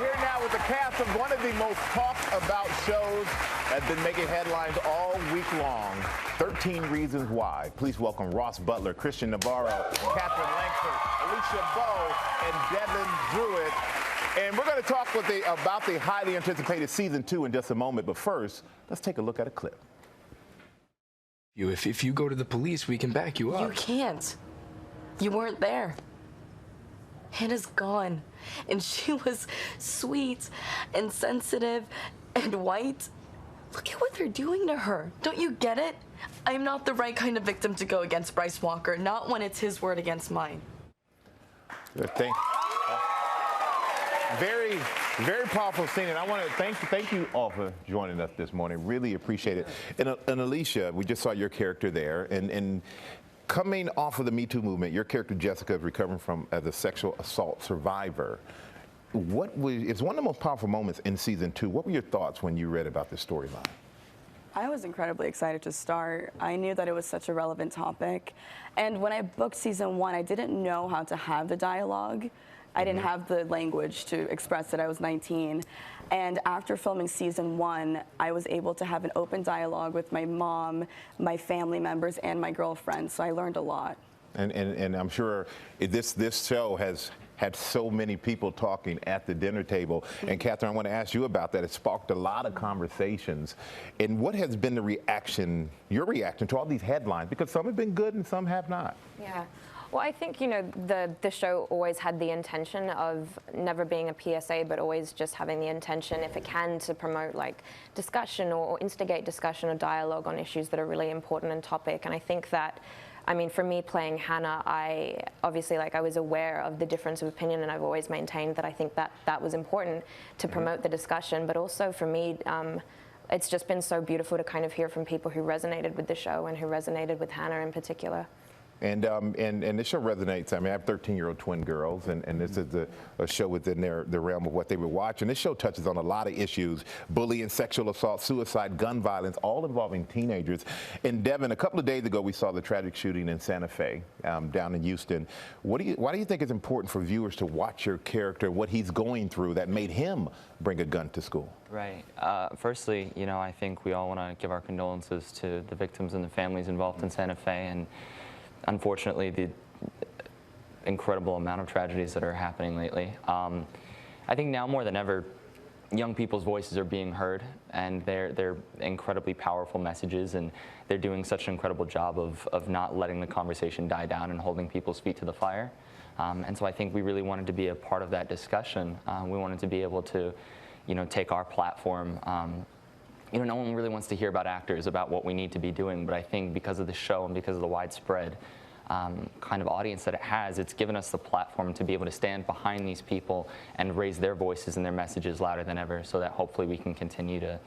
Here now with the cast of one of the most talked about shows that's been making headlines all week long, 13 Reasons Why. Please welcome Butler, Christian Navarro, Katherine Langford, Alisha Boe, and Devin Druid. And we're going to talk about the highly anticipated season 2 in just a moment. But first, let's take a look at a clip. If you go to the police, we can back you up. You can't. You weren't there. Hannah's gone. And she was sweet and sensitive and white. Look at what they're doing to her. Don't you get it? I'm not the right kind of victim to go against Bryce Walker, not when it's his word against mine. Very, very powerful scene, and I want to thank you all for joining us this morning. Really appreciate it. And Alisha, we just saw your character there, and coming off of the Me Too movement, your character Jessica is recovering from as a sexual assault survivor. It's one of the most powerful moments in season 2. What were your thoughts when you read about this storyline? I was incredibly excited to start. I knew that it was such a relevant topic, and when I booked season 1, I didn't know how to have the dialogue. I didn't have the language to express that I was 19. And after filming season 1, I was able to have an open dialogue with my mom, my family members, and my girlfriend. So I learned a lot. And I'm sure this show has had so many people talking at the dinner table. And Katherine, I want to ask you about that. It sparked a lot of conversations. And what has been the reaction, your reaction to all these headlines? Because some have been good and some have not. Yeah. Well, I think, you know, the show always had the intention of never being a PSA, but always just having the intention, if it can, to promote like discussion or instigate discussion or dialogue on issues that are really important and topic. And I think that, I mean, for me playing Hannah, I obviously, I was aware of the difference of opinion, and I've always maintained that I think that was important to promote the discussion. But also for me, it's just been so beautiful to kind of hear from people who resonated with the show and who resonated with Hannah in particular. And this show resonates. I mean, I have 13-year-old twin girls, and this is a show within the realm of what they would watch. And this show touches on a lot of issues: bullying, sexual assault, suicide, gun violence, all involving teenagers. And Devin, a couple of days ago, we saw the tragic shooting in Santa Fe, down in Houston. Why do you think it's important for viewers to watch your character, what he's going through that made him bring a gun to school? Right. Firstly, you know, I think we all want to give our condolences to the victims and the families involved in Santa Fe, and unfortunately, the incredible amount of tragedies that are happening lately. I think now more than ever, young people's voices are being heard, and they're incredibly powerful messages, and they're doing such an incredible job of not letting the conversation die down and holding people's feet to the fire. And so I think we really wanted to be a part of that discussion. We wanted to be able to, you know, take our platform. You know, no one really wants to hear about actors, about what we need to be doing, but I think because of the show and because of the widespread kind of audience that it has, it's given us the platform to be able to stand behind these people and raise their voices and their messages louder than ever, so that hopefully we can continue to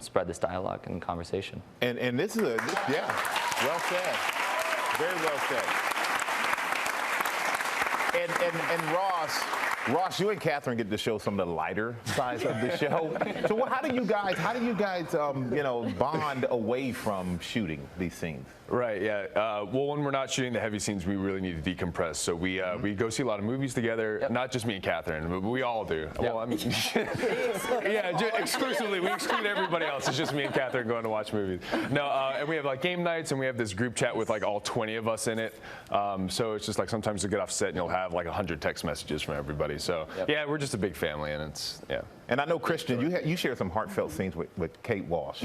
spread this dialogue and conversation. And this is yeah, well said, very well said. And Ross, you and Katherine get to show some of the lighter sides of the show. So how do you guys you know, bond away from shooting these scenes? Right, yeah. Well, when we're not shooting the heavy scenes, we really need to decompress. So we go see a lot of movies together. Yep. Not just me and Katherine, but we all do. Yep. Well, I mean, yeah, exclusively. We exclude everybody else. It's just me and Katherine going to watch movies. No, and we have like game nights, and we have this group chat with like all 20 of us in it. So it's just like sometimes you get off set and you'll have like 100 text messages from everybody. So yeah, we're just a big family, and it's And I know, Christian, you shared some heartfelt scenes with Kate Walsh,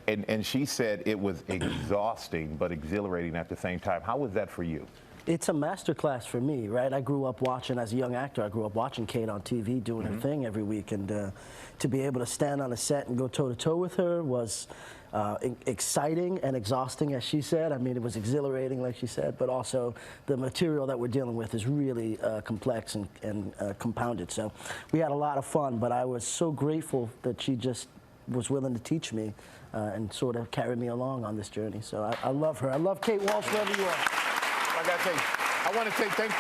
and she said it was exhausting but exhilarating at the same time. How was that for you? It's a masterclass for me, right? I grew up watching, as a young actor, I grew up watching Kate on TV doing her thing every week, and to be able to stand on a set and go toe-to-toe with her was exciting and exhausting, as she said. I mean, it was exhilarating, like she said, but also the material that we're dealing with is really complex and compounded. So we had a lot of fun, but I was so grateful that she just was willing to teach me and sort of carry me along on this journey. So I love her. I love Kate Walsh, wherever you are. Like I say, I want to say thank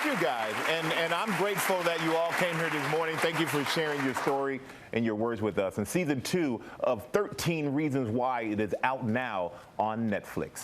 you guys, and I'm grateful that you all came here this morning. Thank you for sharing your story and your words with us. And season 2 of 13 Reasons Why, it is out now on Netflix.